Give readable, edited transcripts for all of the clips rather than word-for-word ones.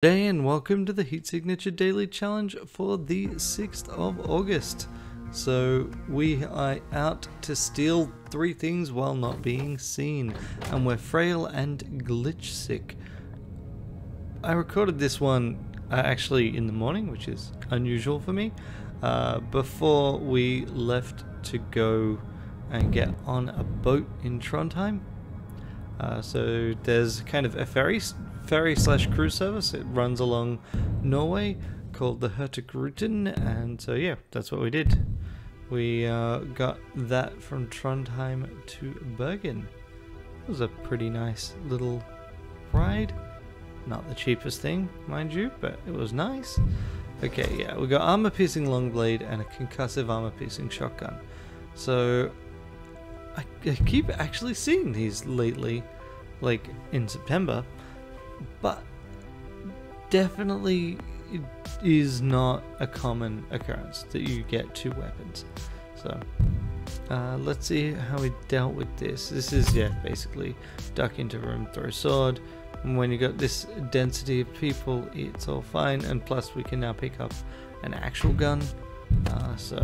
Day and welcome to the Heat Signature Daily Challenge for the 6th of August. So we are out to steal 3 things while not being seen, and we're frail and glitch sick. I recorded this one actually in the morning, which is unusual for me, before we left to go and get on a boat in Trondheim. So there's kind of a ferry/cruise service. It runs along Norway called the Hurtigruten, and so yeah, that's what we did. We got that from Trondheim to Bergen. It was a pretty nice little ride. Not the cheapest thing, mind you, but it was nice. Okay, yeah, we got armor-piercing longblade and a concussive armor-piercing shotgun. So I keep actually seeing these lately, like in September, but definitely it is not a common occurrence that you get 2 weapons. So let's see how we dealt with this. This is, yeah, basically duck into room, throw sword. And when you got this density of people, it's all fine, and plus we can now pick up an actual gun, so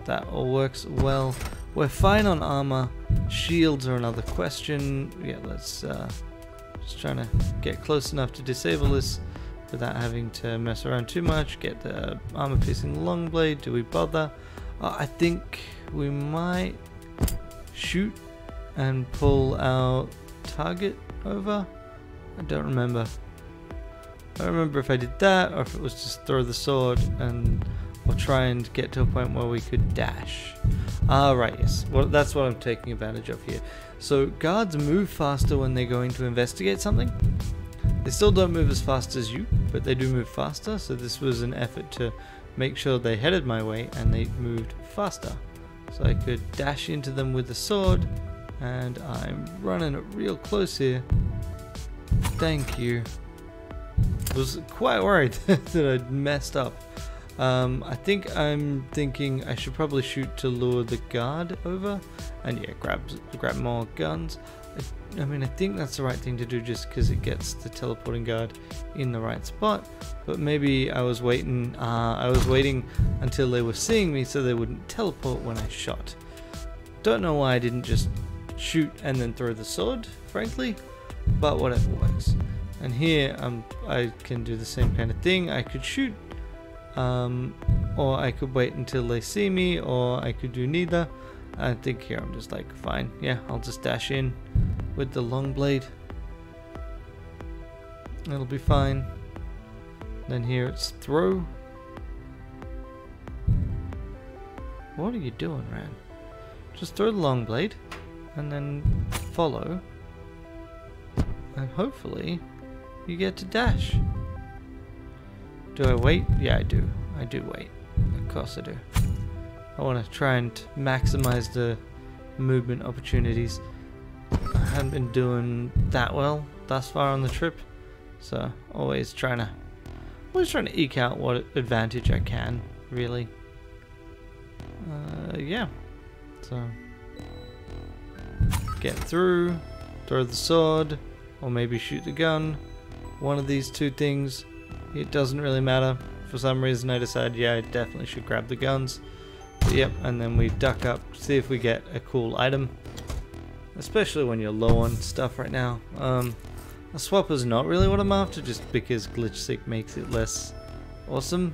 that all works well. We're fine on armor. Shields are another question. Yeah, let's just trying to get close enough to disable this without having to mess around too much. Get the armor piercing long blade. Do we bother? I think we might shoot and pull our target over. I don't remember. I don't remember if I did that or if it was just throw the sword and or try and get to a point where we could dash. Right, yes. Well, that's what I'm taking advantage of here. So guards move faster when they're going to investigate something. They still don't move as fast as you, but they do move faster. So this was an effort to make sure they headed my way and they moved faster. So I could dash into them with the sword, and I'm running it real close here. Thank you. I was quite worried that I'd messed up. I think I'm thinking I should probably shoot to lure the guard over, and yeah, grab more guns. I mean, I think that's the right thing to do just because it gets the teleporting guard in the right spot. But maybe I was waiting. Until they were seeing me so they wouldn't teleport when I shot. Don't know why I didn't just shoot and then throw the sword, frankly, but whatever works. And here I can do the same kind of thing. I could shoot. Or I could wait until they see me, or I could do neither. I think here I'm just like, fine, yeah, I'll just dash in with the long blade. It'll be fine. Then here it's throw. What are you doing, Ran? Just throw the long blade and then follow, and hopefully you get to dash. Do I wait? Yeah, I do. I do wait. Of course I do. I want to try and maximize the movement opportunities. I haven't been doing that well thus far on the trip, so always trying to eke out what advantage I can, really. Yeah. So get through, throw the sword, or maybe shoot the gun. One of these 2 things. It doesn't really matter. For some reason I decided, yeah, I definitely should grab the guns. But yep, and then we duck up, see if we get a cool item. Especially when you're low on stuff right now. A swapper's not really what I'm after, just because glitch sick makes it less awesome.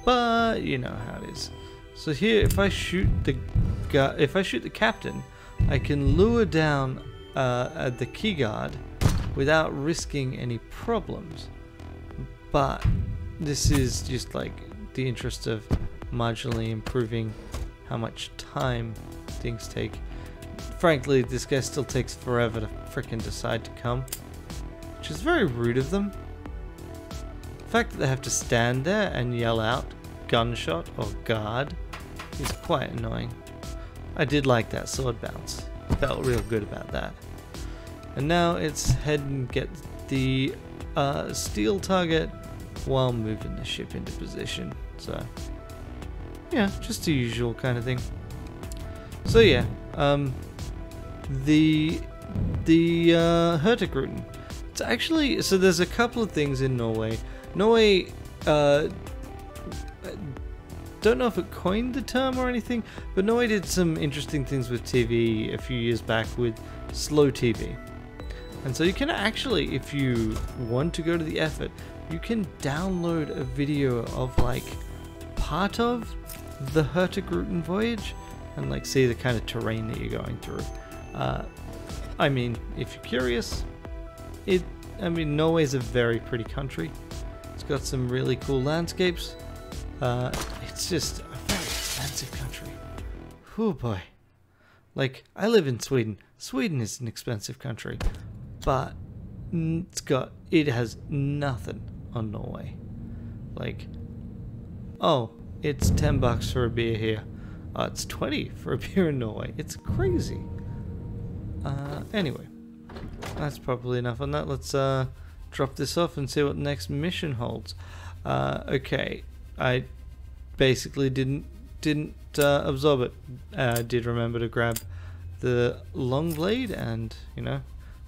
But you know how it is. So here, if I shoot the captain, I can lure down the key guard without risking any problems. But this is just like the interest of marginally improving how much time things take. Frankly, this guy still takes forever to frickin' decide to come, which is very rude of them. The fact that they have to stand there and yell out gunshot or guard is quite annoying. I did like that sword bounce. Felt real good about that. And now it's head and get the steel target while moving the ship into position. So yeah, just the usual kind of thing. So yeah, the Hurtigruten It's actually, so there's a couple of things in Norway. Norway, don't know if it coined the term or anything, but Norway did some interesting things with TV a few years back with slow TV. And so you can actually, if you want to go to the effort, you can download a video of like part of the Hurtigruten voyage and like see the kind of terrain that you're going through. I mean, if you're curious, Norway's a very pretty country. It's got some really cool landscapes. It's just a very expensive country. Oh boy. Like, I live in Sweden. Sweden is an expensive country, but it has nothing on Norway. Like, oh, it's $10 for a beer here. It's 20 for a beer in Norway. It's crazy. Anyway, that's probably enough on that. Let's drop this off and see what the next mission holds. Okay, I basically didn't absorb it. I did remember to grab the long blade and, you know,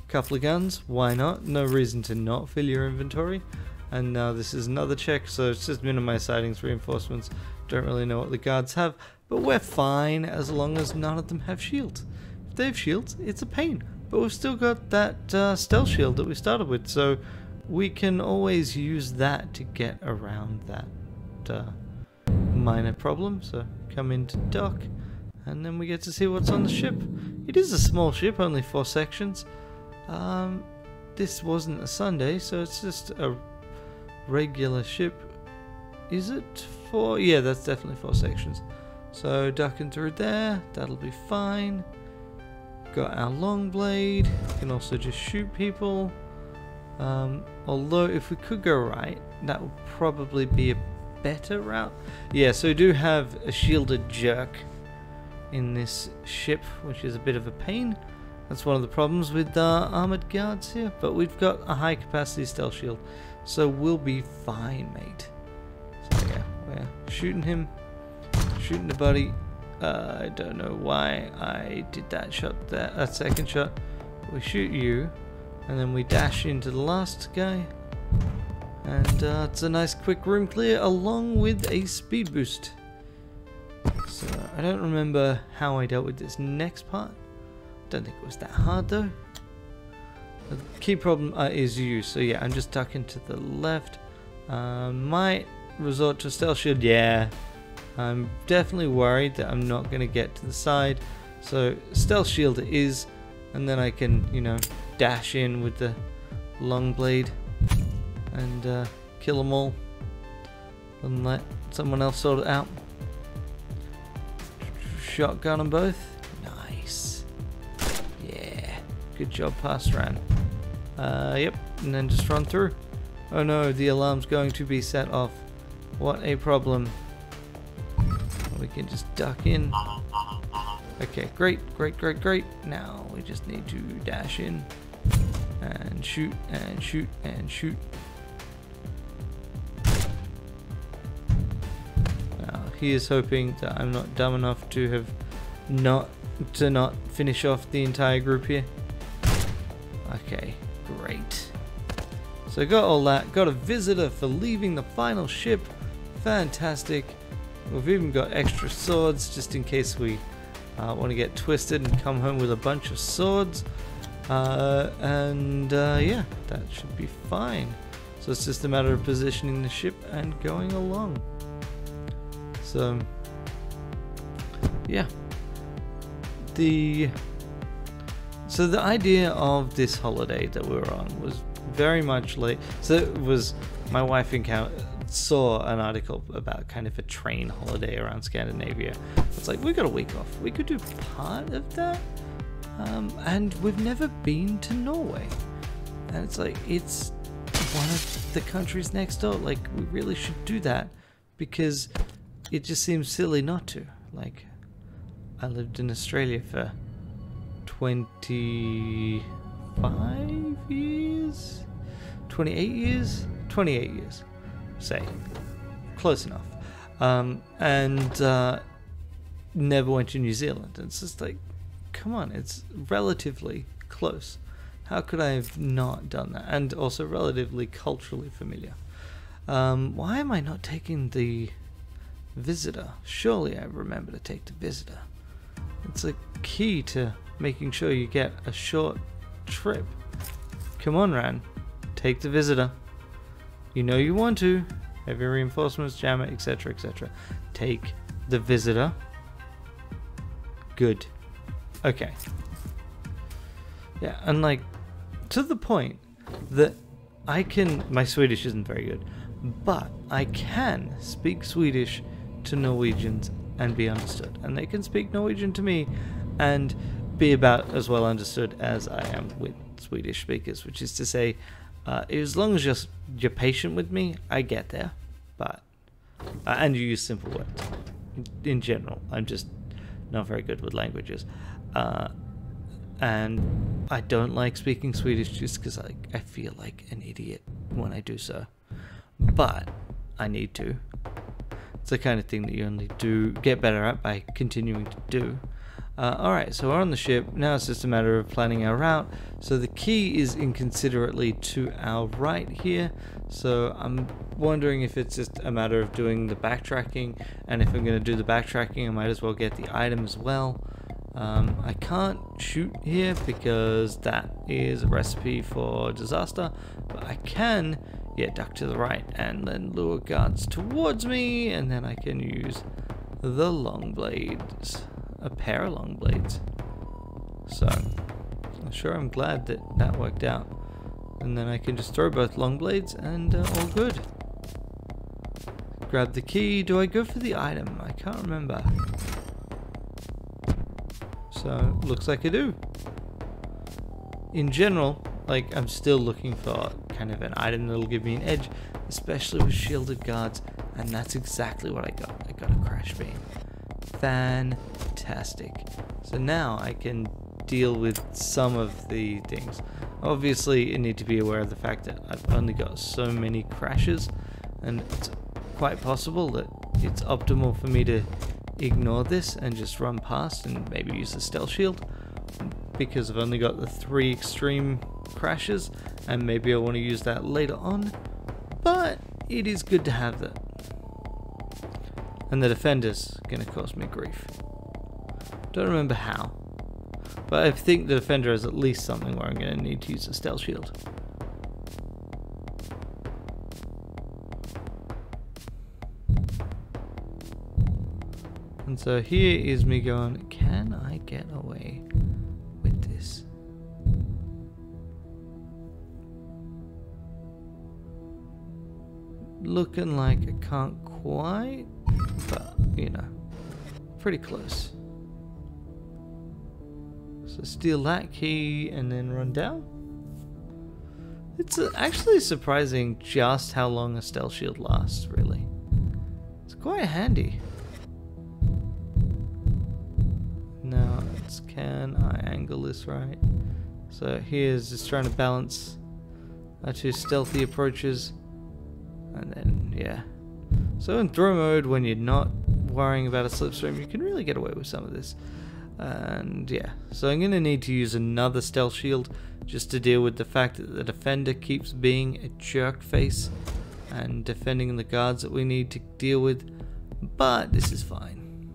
a couple of guns. Why not? No reason to not fill your inventory. And now this is another check, so it's just minimize sightings, reinforcements. Don't really know what the guards have, but we're fine as long as none of them have shields. If they have shields, it's a pain. But we've still got that stealth shield that we started with, so we can always use that to get around that minor problem. So come into dock, and then we get to see what's on the ship. It is a small ship, only 4 sections. This wasn't a Sunday, so it's just a regular ship. Is it 4? Yeah, that's definitely 4 sections. So ducking through there, that'll be fine. Got our long blade. Can also just shoot people. Although if we could go right, that would probably be a better route. Yeah, so we do have a shielded jerk in this ship, which is a bit of a pain. That's one of the problems with armored guards here, but we've got a high capacity stealth shield, so we'll be fine, mate. So yeah, we're shooting him, shooting the buddy. I don't know why I did that shot there, that second shot. We shoot you, and then we dash into the last guy, and it's a nice quick room clear along with a speed boost. So I don't remember how I dealt with this next part. Don't think it was that hard though. The key problem is you, so yeah, I'm just ducking to the left. Might resort to a stealth shield, yeah. I'm definitely worried that I'm not going to get to the side, so stealth shield it is, and then I can, you know, dash in with the long blade and kill them all and let someone else sort it out. Shotgun them both. Nice. Yeah. Good job, pass Ran. Yep, and then just run through. Oh no, the alarm's going to be set off. What a problem. We can just duck in. Okay, great. Now we just need to dash in and shoot and shoot and shoot. Now he is hoping that I'm not dumb enough to have not finish off the entire group here. Okay, great. So got all that. Got a visitor for leaving the final ship. Fantastic. We've even got extra swords just in case we want to get twisted and come home with a bunch of swords. Yeah, that should be fine. So it's just a matter of positioning the ship and going along. So yeah. So the idea of this holiday that we were on was very much like, so it was, my wife saw an article about kind of a train holiday around Scandinavia. It's like, we got a week off, we could do part of that, and we've never been to Norway, and it's like, it's one of the countries next door. Like, we really should do that, because it just seems silly not to. Like, I lived in Australia for 28 years, say, close enough, and never went to New Zealand. It's just like, come on, it's relatively close, How could I have not done that? And also relatively culturally familiar. Why am I not taking the visitor? Surely I remember to take the visitor. It's a key to making sure you get a short trip. Come on, Ran. Take the visitor. You know you want to. Heavy reinforcements, jammer, etc., etc. Take the visitor. Good. Okay. Yeah, and like, to the point that I can... My Swedish isn't very good, but I can speak Swedish to Norwegians and be understood. And they can speak Norwegian to me and be about as well understood as I am with Swedish speakers, which is to say, as long as you're patient with me, I get there. But and you use simple words. In general, I'm just not very good with languages, and I don't like speaking Swedish just because I feel like an idiot when I do so. But I need to. It's the kind of thing that you only get better at by continuing to do. Alright, so we're on the ship. Now it's just a matter of planning our route. So the key is inconsiderately to our right here. So I'm wondering if it's just a matter of doing the backtracking. And if I'm going to do the backtracking, I might as well get the item as well. I can't shoot here because that is a recipe for disaster. But I can, duck to the right and then lure guards towards me. And then I can use the long blades. A pair of long blades. So I'm sure I'm glad that worked out. And then I can just throw both long blades and all good. Grab the key. Do I go for the item? I can't remember. So looks like I do. In general, like, I'm still looking for kind of an item that'll give me an edge, especially with shielded guards, and that's exactly what I got. I got a crash beam. Fantastic. So now I can deal with some of the things. Obviously, you need to be aware of the fact that I've only got so many crashes, and it's quite possible that it's optimal for me to ignore this and just run past and maybe use the stealth shield, because I've only got the 3 extreme crashes, and maybe I want to use that later on, but it is good to have that. And the defender's gonna cause me grief. Don't remember how, but I think the defender is at least something where I'm gonna need to use a stealth shield. And so here is me going, can I get away with this? Looking like I can't quite, but you know, pretty close. So steal that key and then run down. It's actually surprising just how long a stealth shield lasts, really. It's quite handy. Now, can I angle this right? So here's just trying to balance our 2 stealthy approaches. And then, yeah. So in throw mode, when you're not worrying about a slipstream, you can really get away with some of this. And yeah, so I'm going to need to use another stealth shield just to deal with the fact that the defender keeps being a jerk face and defending the guards that we need to deal with. But this is fine.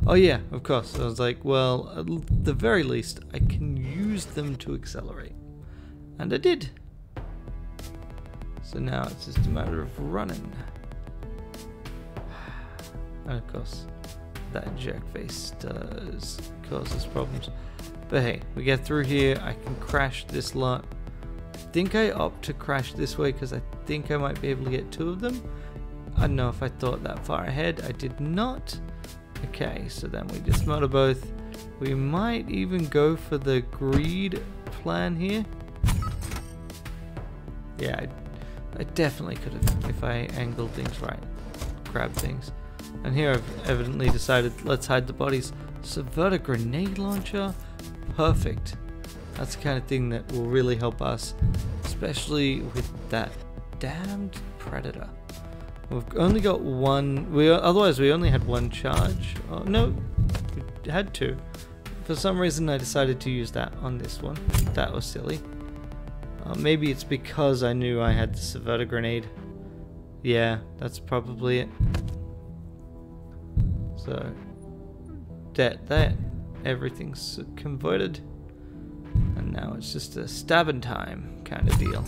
Oh yeah, of course. I was like, well, at the very least, I can use them to accelerate. And I did. So now it's just a matter of running. And of course, that jerk face does cause us problems. But hey, we get through here. I can crash this lot. I think I opt to crash this way because I think I might be able to get 2 of them. I don't know if I thought that far ahead. I did not. Okay, so then we just motor both. We might even go for the greed plan here. Yeah, I definitely could have, if I angled things right, grab things. And here I've evidently decided, let's hide the bodies. Subvert a grenade launcher? Perfect. That's the kind of thing that will really help us, especially with that damned predator. We've only got 1, otherwise we only had 1 charge. Oh no, we had 2. for some reason I decided to use that on this one. That was silly. Maybe it's because I knew I had the subverter grenade. Yeah, that's probably it. So, that. Everything's converted. And now it's just a stabbing time kind of deal.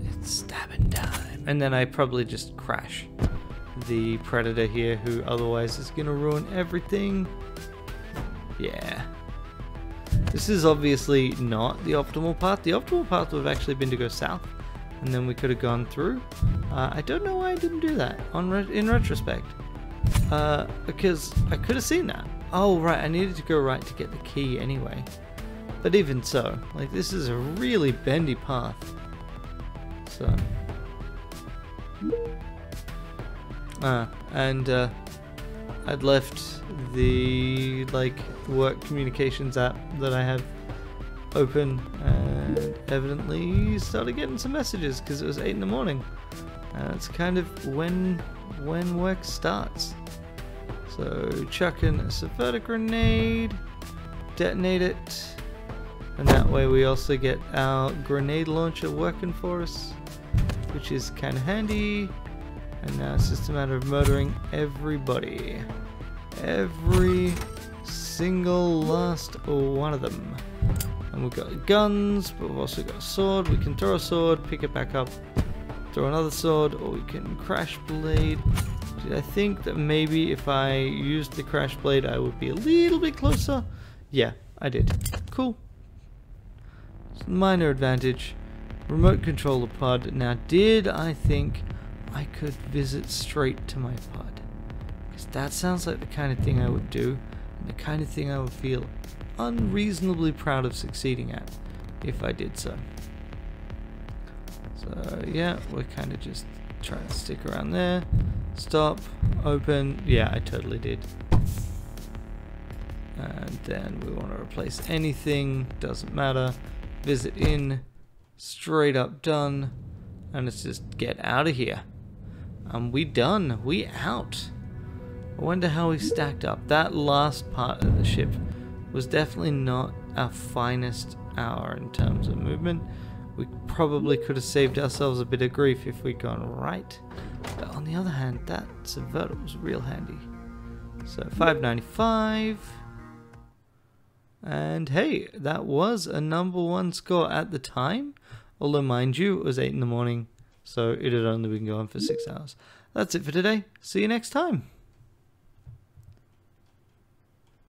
It's stabbing time. And then I probably just crash the predator here, who otherwise is going to ruin everything. Yeah. This is obviously not the optimal path. The optimal path would have actually been to go south, and then we could have gone through. I don't know why I didn't do that in retrospect. Because I could have seen that. Oh right, I needed to go right to get the key anyway. But even so, like, this is a really bendy path. So. I'd left the work communications app that I have open, and evidently started getting some messages because it was 8 in the morning. It's kind of when work starts. So chucking a subverter grenade, detonate it, and that way we also get our grenade launcher working for us, which is kind of handy. And now it's just a matter of murdering everybody. Every single last one of them. And we've got guns, but we've also got a sword. We can throw a sword, pick it back up, throw another sword, or we can crash blade. I think that maybe if I used the crash blade I would be a little bit closer. Yeah, I did. Cool. Minor advantage. Remote controller pod. Now, did I think I could visit straight to my pod? Because that sounds like the kind of thing I would do, and the kind of thing I would feel unreasonably proud of succeeding at if I did so. So yeah, we're kind of just trying to stick around there. Stop, open. Yeah, I totally did. And then we want to replace anything, doesn't matter. Visit in, straight up done, and let's just get out of here. And we done, we out. I wonder how we stacked up. That last part of the ship was definitely not our finest hour in terms of movement. We probably could have saved ourselves a bit of grief if we'd gone right. But on the other hand, that subverter was real handy. So 595. And hey, that was a #1 score at the time. Although mind you, it was 8 in the morning. So it had only been going for 6 hours. That's it for today. See you next time.